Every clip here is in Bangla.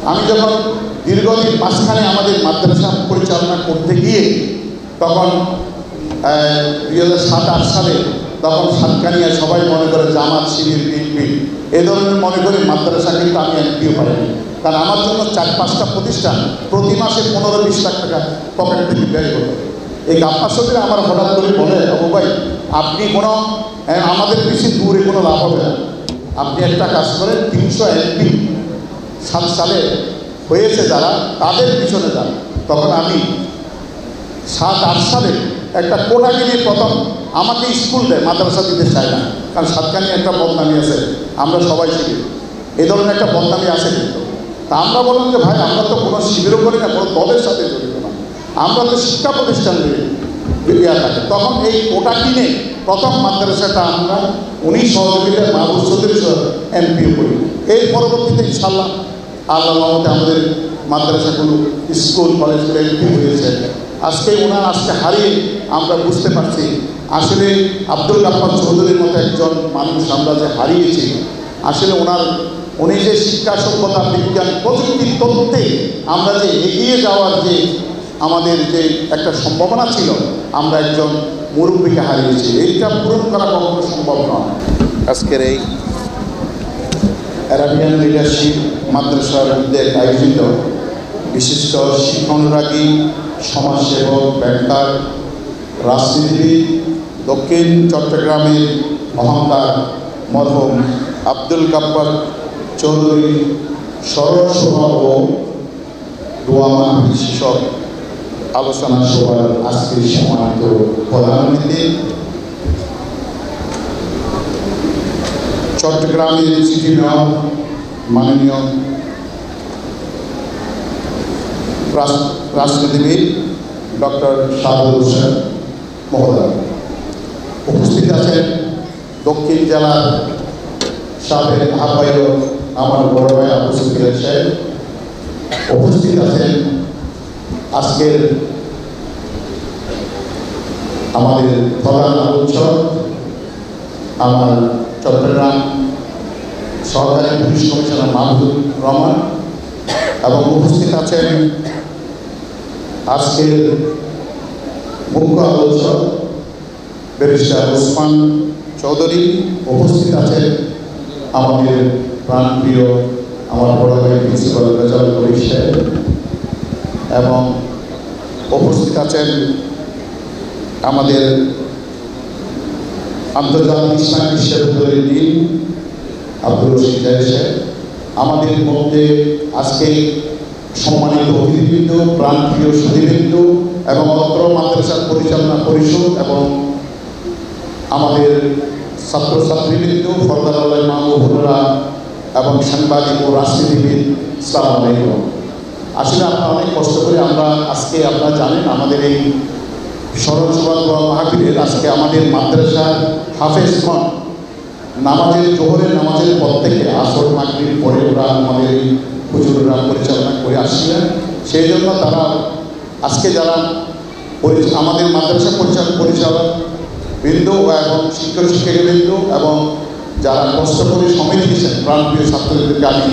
আমি যখন দীর্ঘদিন মাঝখানে আমাদের মাদ্রাসা পরিচালনা করতে গিয়ে তখন 2007-08 সালে তখন সাতকানিয়া সবাই মনে করে জামাত, শিবির, বিএনপি এ ধরনের মনে করে মাদ্রাসা কিন্তু আমি এমপিও পাইনি। কারণ আমার জন্য 4-5টা প্রতিষ্ঠান প্রতি মাসে 15-20 লাখ টাকা পকেট থেকে ব্যয় হতো। এই গাপ্পাসদের আমার হঠাৎ করে বলে, ও ভাই আপনি কোনো আমাদের বেশি দূরে কোনো লাভ হবে না, আপনি একটা কাজ করেন 300 এমপি 7 সালে হয়েছে যারা তাদের পিছনে যান। তখন আমি 7-8 সালে একটা কোটা কিনে প্রথম আমাকে স্কুল দেয়, মাদ্রাসা দিতে চায় না, কারণ সাতকানিয়া একটা বদনামি আছে, আমরা সবাই শিখি এই ধরনের একটা বদনামি আছে। কিন্তু তা আমরা বললাম যে ভাই আমরা তো কোনো শিবিরও করি না, কোনো দলের সাথে জড়িত না, আমরা তো শিক্ষা প্রতিষ্ঠান ইয়া থাকে। তখন এই কোটা কিনে প্রথম মাদ্রাসাটা আমরা 19 সহযোগিতার মাহবুব চৌধুরী এমপিও করি। এই পরবর্তীতে ইনশাল্লাহ আল্লাহ রহমতে আমাদের মাদ্রাসাগুলো স্কুল কলেজগুলো এমপি হয়েছে। আজকে ওনার আজকে হারিয়ে আমরা বুঝতে পারছি আসলে আব্দুল গাফফার চৌধুরীর মতো একজন মানুষ আমরা যে হারিয়েছি, আসলে উনি যে শিক্ষা, সভ্যতা, বিজ্ঞান, প্রযুক্তির তত্ত্বে আমরা যে এগিয়ে যাওয়ার যে আমাদের যে একটা সম্ভাবনা ছিল, আমরা একজন মুরব্বীকে হারিয়েছি। এইটা পূরণ করা কখনো সম্ভব নয়। আজকের এই অ্যারাবিয়ান লিডারশিপ মাদ্রাসার উদ্যোগ আয়োজিত বিশিষ্ট শিক্ষানুরাগী, সমাজসেবক, ব্যাংকার, রাজনীতিবিদ, দক্ষিণ চট্টগ্রামের অহংকার মরহুম আব্দুল গাফফার চৌধুরী স্মরণ সভা ও দোয়া মাহফিল শীর্ষক আলোচনা সভার আজকের সম্মানিত প্রধান অতিথি, চট্টগ্রামের সিটি মেয়র মাননীয় রাজনীতিবিদ ডক্টর শাহাদুল হোসেন মহোদয়, উপস্থিত আছেন দক্ষিণ জেলার সাবেক আহ্বায়ক আমার বড় ভাই আবু সুফিয়ান সাহেব, উপস্থিত আছেন আজকের আমাদের প্রধান আলোচক আমার চট্টগ্রাম সরকারি পুলিশ কমিশনার মাহবুব রহমান, এবং উপস্থিত আছেন আজকের মুখ্য আলোচক ব্যারিস্টার ওসমান চৌধুরী, উপস্থিত আছেন আমাদের প্রাণপ্রিয় আমার বড় ভাই প্রিন্সিপাল রেজাউল করিম সাহেব, এবং উপস্থিত আছেন আমাদের আন্তর্জাতিক ইসলাম বিশ্ববিদ্যালয়ের ডিন আব্দুল রশিদ সাহেব। আমাদের মধ্যে আজকে সম্মানিত অতিথিবৃন্দ, প্রাণপ্রিয় সুধীবৃন্দ এবং অত্র মাদ্রাসার পরিচালনা পরিষদ এবং আমাদের ছাত্রছাত্রীবৃন্দ, ফরদার আল্লাহ মাহবুবরা এবং সাংবাদিক ও রাজনীতিবিদ, আসসালামু আলাইকুম। আসলে আপনারা অনেক কষ্ট করে আমরা আজকে, আপনারা জানেন আমাদের এই স্মরণ সভা দোয়া মাহফিলের আজকে আমাদের মাদ্রাসার হাফেজগণ নামাজের জোহরের নামাজের পর থেকে আসর মাগরিব পরে ওরা আমাদের এই হুজুররা পরিচালনা করে আসছিলেন। সেই জন্য তারা আজকে যারা আমাদের মাদ্রাসা পরিচালক বৃন্দ এবং শিক্ষক শিক্ষিকাবৃন্দ এবং যারা কষ্ট করে সময় দিয়েছেন প্রাণপ্রিয় ছাত্রদেরকে আমি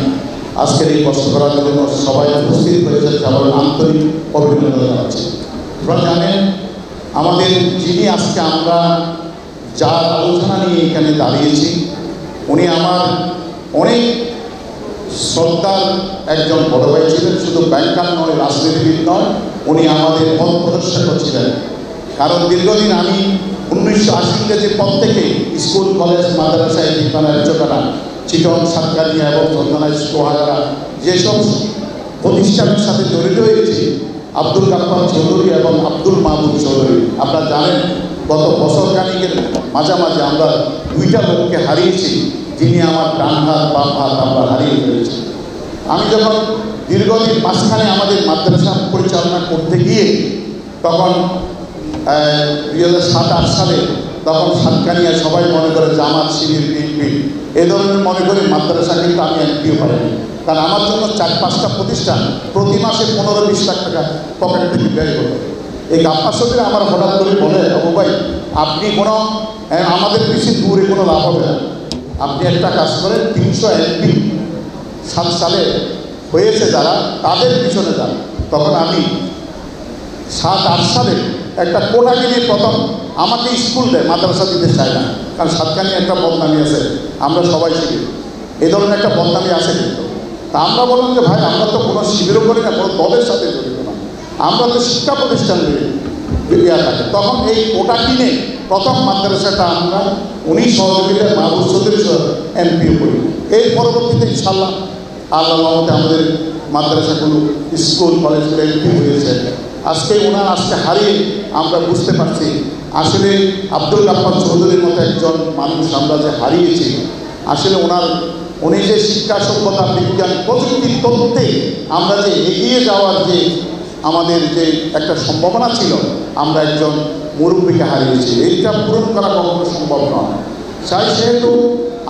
আজকের এই কষ্ট করার জন্য সবাই উপস্থিত হয়েছেন, সবার আন্তরিক অভিনন্দন জানাচ্ছি। আপনারা জানেন আমাদের যিনি আজকে আমরা যার আলোচনা নিয়ে এখানে দাঁড়িয়েছি, উনি আমার অনেক শ্রদ্ধার একজন বড় ভাই ছিলেন, শুধু ব্যাংকার নয়, রাজনীতিবিদ নয়, উনি আমাদের পথ প্রদর্শক ছিলেন। কারণ দীর্ঘদিন আমি 1980 ইংরেজির পর থেকে স্কুল, কলেজ, মাদ্রাসায় চোখানা, চিটং, সাতকানিয়া এবং চন্দনা সোহাগারা যেসব প্রতিষ্ঠানের সাথে জড়িত হয়েছি, আব্দুল গাফফার চৌধুরী এবং আব্দুল মাহবুব চৌধুরী, আপনারা জানেন গত বছর খানিকের মাঝামাঝি আমরা 2টা লোককে হারিয়েছি, যিনি আমার ডান হাত বাম হাত আমরা হারিয়ে ফেলেছি। আমি যখন দীর্ঘদিন মাঝখানে আমাদের মাদ্রাসা পরিচালনা করতে গিয়ে তখন 2007-08 সালে তখন সাতকানিয়া সবাই মনে করে জামাত, শিবির, বিএনপি এ ধরনের মনে করে মাদ্রাসা কিন্তু আমি এমপিও পাইনি। কারণ আমার জন্য 4-5টা প্রতিষ্ঠান প্রতি মাসে 15-20 লাখ টাকা পকেট থেকে ব্যয় হতো। এই গাপ্পাসদের আমার হঠাৎ করে বলে, ও ভাই আপনি কোনো আমাদের বেশি দূরে কোনো লাভ হবে না, আপনি একটা কাজ করেন 300 এমপি 7 সালে হয়েছে যারা, তাদের পিছনে যান। তখন আমি 7-8 সালে একটা কোটাকে নিয়ে প্রথম আমাকে স্কুল দেয়, মাদ্রাসা দিতে চায় না, কারণ সাতকানি একটা বদনামি আছে, আমরা সবাই শিখি, এই ধরনের একটা বদনামি আছে। কিন্তু তা আমরা বললাম যে ভাই আমরা তো কোনো শিবিরও করি না, কোনো দলের সাথে জড়িত না, আমরা তো শিক্ষা প্রতিষ্ঠান ইয়া থাকে। তখন এই কোটা কিনে প্রথম মাদ্রাসাটা আমরা উনি সহযোগিতায় মাহবুব চৌধুরী এমপিও করি। এর পরবর্তীতে ইনশাল্লাহ আল্লাহ রহমতে আমাদের মাদ্রাসাগুলো, স্কুল, কলেজগুলো এমপি হয়েছে। আজকে ওনার আজকে হারিয়ে আমরা বুঝতে পারছি আসলে আব্দুল গাফফার চৌধুরীর মতো একজন মানুষ আমরা যে হারিয়েছি। আসলে উনি যে শিক্ষা, সভ্যতা, বিজ্ঞান, প্রযুক্তির তত্ত্বে আমরা যে এগিয়ে যাওয়ার যে আমাদের যে একটা সম্ভাবনা ছিল, আমরা একজন মুরব্বীকে হারিয়েছি। এইটা পূরণ করা কখনো সম্ভব নয়। সেহেতু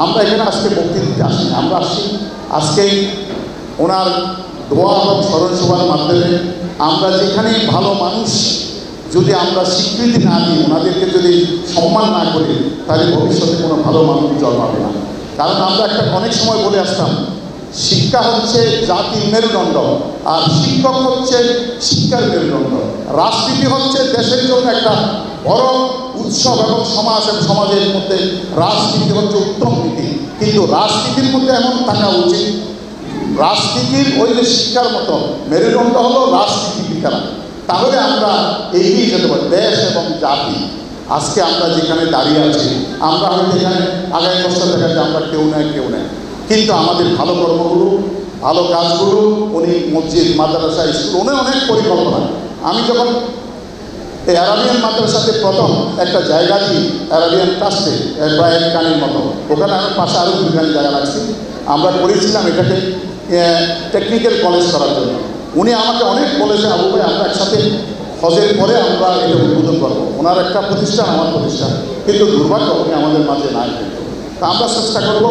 আমরা এখানে আজকে বক্তৃতা দিতে আসিনি, আমরা আসছি আজকে ওনার দোয়া এবং স্মরণ সভার মাধ্যমে আমরা যেখানে ভালো মানুষ যদি আমরা স্বীকৃতি না দিই, ওনাদেরকে যদি সম্মান না করি, তাহলে ভবিষ্যতে কোনো ভালো মানুষ জন্মাবে না। কারণ আমরা অনেক সময় বলে আসতাম, শিক্ষা হচ্ছে জাতির মেরুদণ্ড, আর শিক্ষক হচ্ছে শিক্ষার মেরুদণ্ড। রাজনীতি হচ্ছে দেশের জন্য একটা বড় উৎসব এবং সমাজের মধ্যে রাজনীতি হচ্ছে উত্তম নীতি। কিন্তু রাজনীতির মধ্যে এমন থাকা উচিত, রাজনীতির ওই যে শিক্ষার মতো মেরুদণ্ড হলো রাজনীতিবিদরা, তাহলে আমরা এগিয়ে যেতে পারি দেশ এবং জাতি। আজকে আমরা যেখানে দাঁড়িয়ে আছি, আমরা হয়তো এখানে আগামী বছর দেখা যায় আমরা কেউ নেই, কিন্তু আমাদের ভালো কর্মগুলো, ভালো কাজগুলো উনি মসজিদ, মাদ্রাসা, স্কুল, অনেক পরিকল্পনা। আমি যখন এই অ্যারাবিয়ান মাদ্রাসাতে প্রথম একটা জায়গা দিই, অ্যারাবিয়ান ট্রাস্টে, প্রায় 1 কানির মতো, ওখানে আমার পাশে আরও 2 কানি জায়গা রাখছি। আমরা করেছিলাম এটাকে টেকনিক্যাল কলেজ করার জন্য। উনি আমাকে অনেক বলেছে, আবু ভাই আমরা একসাথে হজের পরে আমরা এটা উদ্বোধন করবো। ওনার একটা প্রতিষ্ঠান, আমার প্রতিষ্ঠান, কিন্তু দুর্ভাগ্য উনি আমাদের মাঝে নাই। তা আমরা চেষ্টা করব,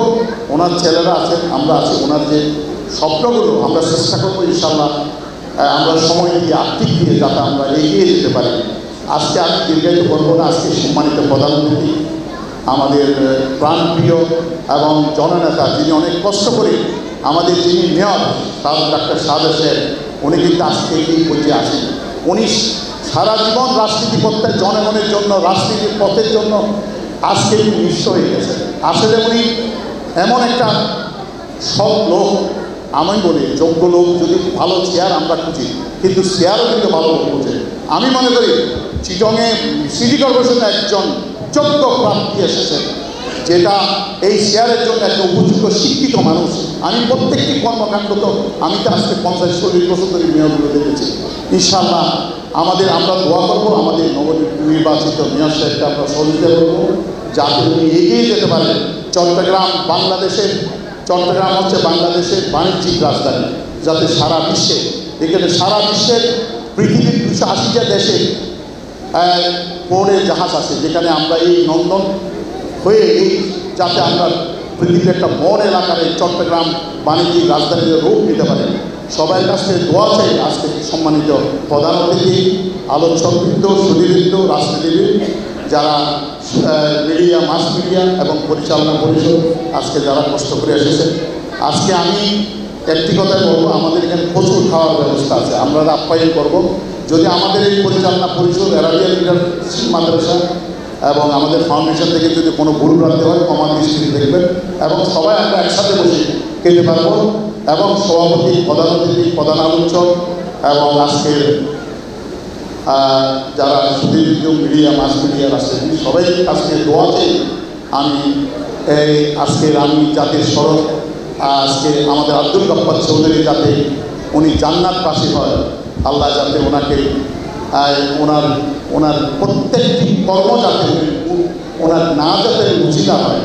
ওনার ছেলেরা আছেন, আমরা আছি, ওনার যে স্বপ্নগুলো আমরা চেষ্টা করবো ইনশাল্লাহ আমরা সময় দিয়ে, আর্থিক দিয়ে যাতে আমরা এগিয়ে যেতে পারি। আজকে আমি দীর্ঘায়িত করবো না। আজকে সম্মানিত প্রধান অতিথি, আমাদের প্রাণপ্রিয় এবং জননেতা, যিনি অনেক কষ্ট করে আমাদের যিনি মেয়র ডাক্তার সাদেক সাহেব, উনি কিন্তু আজকে এই পর্যায়ে আসেন। উনি সারা জীবন রাজনীতি করতে, জনগণের জন্য, রাজনীতির পথের জন্য আজকে উনি নিঃস্ব হয়ে গেছেন। আসলে উনি এমন একটা সব লোক, আমি বলি যোগ্য লোক, যদি ভালো চেয়ার আমরা খুঁজি, কিন্তু চেয়ারও কিন্তু ভালো লোক খুঁজে। আমি মনে করি চিটংয়ে সিটি কর্পোরেশনে একজন যোগ্য প্রার্থী এসেছেন, যেটা এই চেয়ারের জন্য একটা উপযুক্ত শিক্ষিত মানুষ। আমি প্রত্যেকটি কর্মকাণ্ড তো আমি তো আজকে 50-40 বছর ধরে মেয়রগুলো দেখেছি। ইনশাল্লাহ আমরা দোয়া করবো, আমাদের নবনির্বাচিত মেয়র সাহেবকে আমরা সহযোগিতা করবো, যাতে উনি এগিয়ে যেতে পারেন। চট্টগ্রাম হচ্ছে বাংলাদেশের বাণিজ্যিক রাজধানী, যাতে সারা বিশ্বে, এখানে সারা বিশ্বের পৃথিবীর 280টা দেশে পৌরে জাহাজ আছে, যেখানে আমরা এই নন্দন হয়ে যাতে আমরা পৃথিবীর একটা বড় এলাকার এই চট্টগ্রাম বাণিজ্যিক রাজধানীর রূপ নিতে পারি। সবার কাছ থেকে দোয়া চাই। আজকে সম্মানিত প্রধান অতিথি, আলোচকবৃন্দ, সুধীবৃন্দ, রাজনীতিবিদ, যারা মিডিয়া, মাস মিডিয়া এবং পরিচালনা পরিষদ আজকে যারা কষ্ট করে এসেছেন, আজকে আমি একটি কথাই বলবো, আমাদের এখানে প্রচুর খাওয়ার ব্যবস্থা আছে, আমরা আপ্যায়ন করব। যদি আমাদের এই পরিচালনা পরিষদ, অ্যারাবিয়ান লিডারশিপ মাদ্রাসা এবং আমাদের ফাউন্ডেশন থেকে যদি কোনো ভুল রাখতে হয়, ক্ষমা দৃষ্টিতে দেখবেন, এবং সবাই আমরা একসাথে বসে খেতে পারবো। এবং সভাপতি, প্রধান অতিথি, প্রধান আলোচক এবং আজকের যারা সুদীর্ঘ মিডিয়া, মাস মিডিয়া, রাজনীতি, সবাই আজকে দোয়াতে আমি আমি জাতির স্মরণ, আজকে আমাদের আব্দুল গাফফার চৌধুরী যাতে উনি জান্নাতবাসী হয়, আল্লাহ যাতে ওনাকে ওনার প্রত্যেকটি কর্ম যাতে ওনার না যাতে উচিত হয়,